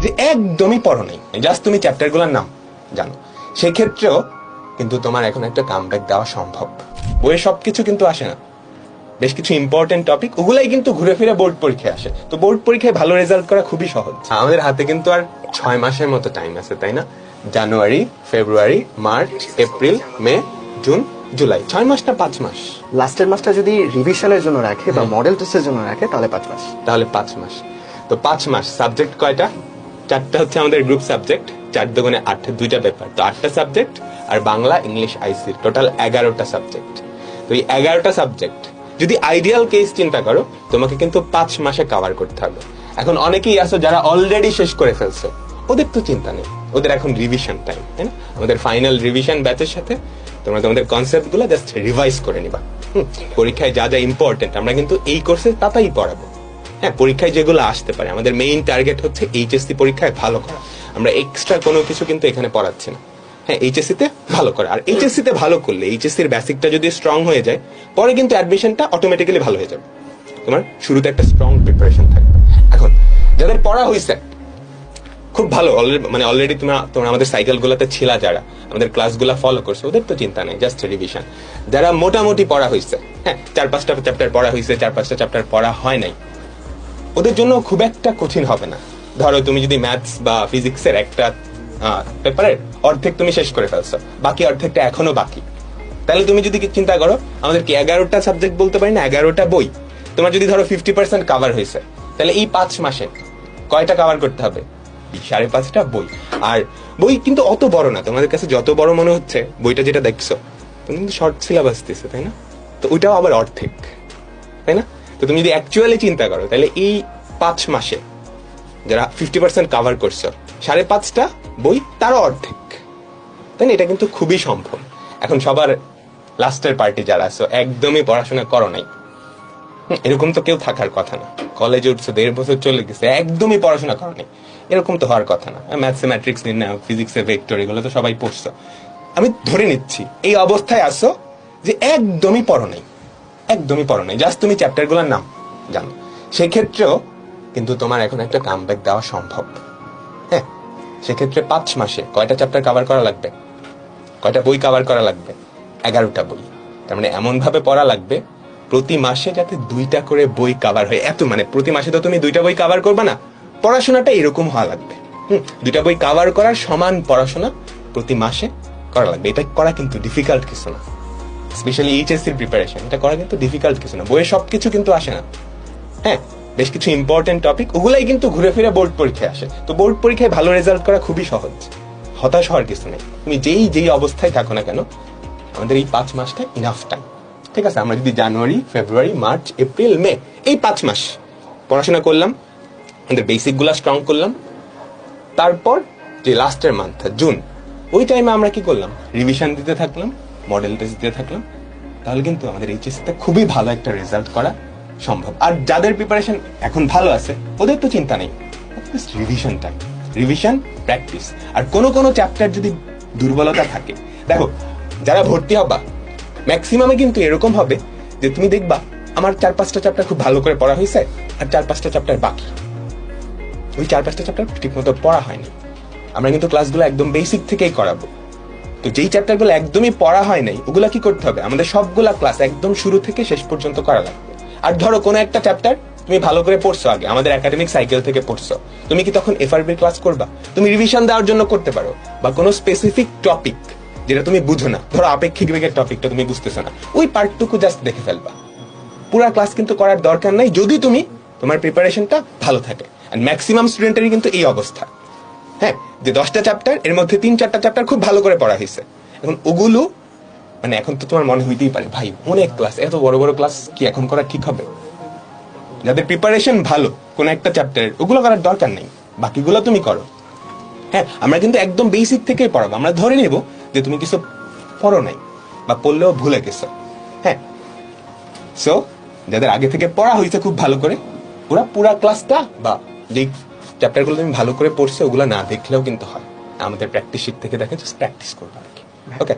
যে একদমই পড়ো নাই, জাস্ট তুমি চ্যাপ্টারগুলোর নাম জানো, সেক্ষেত্রেও কিন্তু তোমার এখন একটা কামব্যাক দেওয়া সম্ভব। বইয়ে সবকিছু কিন্তু আসে না, বেশ কিছু ইম্পর্টেন্ট টপিক ওগুলাই কিন্তু ঘুরে ফিরে বোর্ড পরীক্ষায় আসে। তো বোর্ড পরীক্ষায় ভালো রেজাল্ট করা খুবই সহজ। আমাদের হাতে কিন্তু আর 6 মাসের মতো টাইম আছে, তাই না? জানুয়ারি, ফেব্রুয়ারি, মার্চ, এপ্রিল, মে, জুন, জুলাই, 6 মাস না 5 মাস? লাস্টের মাসটা যদি রিভিশনের জন্য রাখে বা মডেল টেস্টের জন্য রাখে তাহলে 5 মাস। তাহলে 5 মাস। তো 5 মাস, সাবজেক্ট কয়টা? 4টা হচ্ছে আমাদের গ্রুপ সাবজেক্ট, 4 দুগুণে 8, 2টা পেপার, তো 8টা সাবজেক্ট, আর বাংলা, ইংলিশ, আইসি, টোটাল 11টা সাবজেক্ট। তো এই 11টা সাবজেক্ট যদি আইডিয়াল কেস চিন্তা করো, তোমাকে কিন্তু 5 মাসে কভার করতে হবে। এখন অনেকেই আছো যারা অলরেডি শেষ করে ফেলছো, ওদের তো চিন্তা নেই, ওদের এখন রিভিশন টাইম, তাই না? আমাদের ফাইনাল রিভিশন ব্যাচের সাথে তোমরা তোমাদের কনসেপ্টগুলো জাস্ট রিভাইজ করে নিবা। পরীক্ষায় যা যা ইম্পর্টেন্ট আমরা কিন্তু এই কোর্সে তাই পড়াবো। হ্যাঁ, পরীক্ষায় যেগুলো আসতে পারে, আমাদের মেইন টার্গেট হচ্ছে এইচএসসি পরীক্ষায় ভালো করা। আমরা এক্সট্রা কোনো কিছু কিন্তু এখানে পড়াচ্ছি না। হ্যাঁ, এইচএসসি তে ভালো করা, আর এইচএসসি তে ভালো করলে, এইচএসসির বেসিকটা যদি স্ট্রং হয়ে যায়, পরে কিন্তু অ্যাডমিশনটা অটোমেটিক্যালি ভালো হয়ে যাবে। তোমার শুরুতে একটা স্ট্রং প্রিপারেশন থাকবে। এখন যাদের পড়া হয়েছে খুব ভালো, অলরেডি তোমরা আমাদের সাইকেলগুলোতে ছিলা, যারা আমাদের ক্লাসগুলো ফলো করছো, ওদের তো চিন্তা নেই, জাস্ট রিভিশন। যারা মোটামুটি পড়া হয়েছে, হ্যাঁ 4-5টা চ্যাপ্টার পড়া হয়েছে, 4-5টা চ্যাপ্টার পড়া হয় নাই, ওদের জন্য খুব একটা কঠিন হবে না। ধরো তুমি যদি ম্যাথস বা ফিজিক্সের একটা পেপারের অর্ধেক তুমি শেষ করে ফেলছো, বাকি অর্ধেকটা এখনো বাকি, তাহলে তুমি যদি চিন্তা করো, আমাদের কি 11টা সাবজেক্ট বলতে পারি না, 11টা বই, তোমার যদি ধরো 50% কাভার হয়েছে, তাহলে এই 5 মাসে কয়টা কাভার করতে হবে? 5.5টা বই। আর বই কিন্তু অত বড় না, তোমাদের কাছে যত বড় মনে হচ্ছে বইটা, যেটা দেখছো তুমি কিন্তু শর্ট সিলেবাস দিচ্ছে, তাই না? তো ওইটাও আবার অর্ধেক, তাই না? তো তুমি যদি অ্যাকচুয়ালি চিন্তা করো, তাহলে এই 5 মাসে যারা 50% কাভার করছো, 5.5টা বই তারও অর্ধেক, তাই না? এটা কিন্তু খুবই সম্ভব। এখন সবার লাস্টের পার্টি যারা আছো, একদমই পড়াশোনা করো নাই, এরকম তো কেউ থাকার কথা না। কলেজে উঠছো, 1.5 বছর চলে গেছে, একদমই পড়াশোনা করো নাই, এরকম তো হওয়ার কথা না। ম্যাথসে ম্যাট্রিক্স নির্ণয়, ফিজিক্সে ভেক্টর, এগুলো তো সবাই পড়ছো। আমি ধরে নিচ্ছি এই অবস্থায় আসো যে একদমই পড়ো নাই, একদমই পড়ো নাই, জাস্ট তুমি চ্যাপ্টারগুলোর নাম জানো, সেক্ষেত্রেও কিন্তু তোমার এখন একটা কামব্যাক দেওয়া সম্ভব। হ্যাঁ, সেক্ষেত্রে 5 মাসে কয়টা চ্যাপ্টার কভার করা লাগবে? কয়টা বই কভার করা লাগবে? 11টা বই। তার মানে এমন ভাবে পড়া লাগবে প্রতি মাসে যাতে 2টা করে বই কভার হয়। প্রতি মাসে তো তুমি 2টা বই কভার করবে না, পড়াশোনাটা এরকম হওয়া লাগবে। 2টা বই কভার করার সমান পড়াশোনা প্রতি মাসে করা লাগবে। এটা করা কিন্তু ডিফিকাল্ট কিছু না, স্পেশালি এইচএসসির প্রিপারেশন, এটা করা কিন্তু ডিফিকাল্ট কিছু না। বইয়ে সবকিছু কিন্তু আসে না। হ্যাঁ, বেশ কিছু ইম্পর্টেন্ট টপিক ওগুলাই কিন্তু ঘুরে ফিরে বোর্ড পরীক্ষায় আসে। তো বোর্ড পরীক্ষায় ভালো রেজাল্ট করা খুবই সহজ, হতাশ হওয়ার কিছু নেই। তুমি যেই অবস্থায় থাকো না কেন, আমাদের এই 5 মাসটা ইনাফ টাইম। ঠিক আছে, আমরা যদি জানুয়ারি, ফেব্রুয়ারি, মার্চ, এপ্রিল, মে, এই 5 মাস পড়াশোনা করলাম, আমাদের বেসিক গুলা স্ট্রং করলাম, তারপর যে লাস্টের মান্থ জুন, ওই টাইমে আমরা কি করলাম? রিভিশন দিতে থাকলাম, মডেল টেস্ট দিতে থাকলাম, তাহলে কিন্তু আমাদের এইচএসসিতে খুবই ভালো একটা রেজাল্ট করা সম্ভব। আর যাদের প্রিপারেশন এখন ভালো আছে, ওদের তো চিন্তা নেই, রিভিশন টাইম, রিভিশন, প্র্যাকটিস। আর কোনো চ্যাপ্টার যদি দুর্বলতা থাকে, দেখো যারা ভর্তি হবা ম্যাক্সিমামে কিন্তু এরকম হবে যে তুমি দেখবা আমার 4-5টা চ্যাপ্টার খুব ভালো করে পড়া হয়েছে, আর 4-5টা চ্যাপ্টার বাকি। ওই 4-5টা চ্যাপ্টার ঠিক মতো পড়া হয়নি। আমরা কিন্তু ক্লাসগুলো একদম বেসিক থেকেই করাবো। তো যেই চ্যাপ্টারগুলো একদমই পড়া হয় নাই, ওগুলা কি করতে হবে? আমাদের সবগুলা ক্লাস একদম শুরু থেকে শেষ পর্যন্ত করা লাগবে। আর ধরো কোনো একটা চ্যাপ্টার তুমি ভালো করে পড়ছো, আগে আমাদের একাডেমিক সাইকেল থেকে পড়ছো, তুমি কি তখন এফআরবি ক্লাস করবা? তুমি রিভিশন দেওয়ার জন্য করতে পারো, বা কোনো স্পেসিফিক টপিক যেটা তুমি বুঝো না, ধরো আপেক্ষিক বেগের টপিকটা তুমি বুঝতেছো না, ওই পার্টটুকু জাস্ট দেখে ফেলবা। পুরা ক্লাস কিন্তু করার দরকার নাই, যদি তোমার প্রিপারেশনটা ভালো থাকে। আর ম্যাক্সিমাম স্টুডেন্টেরই কিন্তু এই অবস্থা। হ্যাঁ, যে 10টা চ্যাপ্টার, এর মধ্যে 3-4টা চ্যাপ্টার খুব ভালো করে পড়া হয়েছে। এখন ওগুলো এখন তো তোমার মনে হইতেই পারে, ভাই অনেক ক্লাস, এত বড় বড় ক্লাস কি এখন করা ঠিক হবে? যাদের প্রিপারেশন ভালো কোনো একটা চ্যাপ্টারের, ওগুলো করার দরকার নেই, বাকিগুলো তুমি করো। হ্যাঁ, আমরা কিন্তু একদম বেসিক থেকেই পড়াবো। আমরা ধরে নেব যে তুমি কিছু পড়ো নাই, বা পড়লেও ভুলে গেছো। হ্যাঁ, সো যাদের আগে থেকে পড়া হয়েছে খুব ভালো করে, ওরা পুরা ক্লাসটা বা যেই চ্যাপ্টারগুলো তুমি ভালো করে পড়ছো, ওগুলো না দেখলেও কিন্তু হয়। আমাদের প্র্যাকটিস শিট থেকে দেখে জাস্ট প্র্যাকটিস করবে আর কি। ওকে।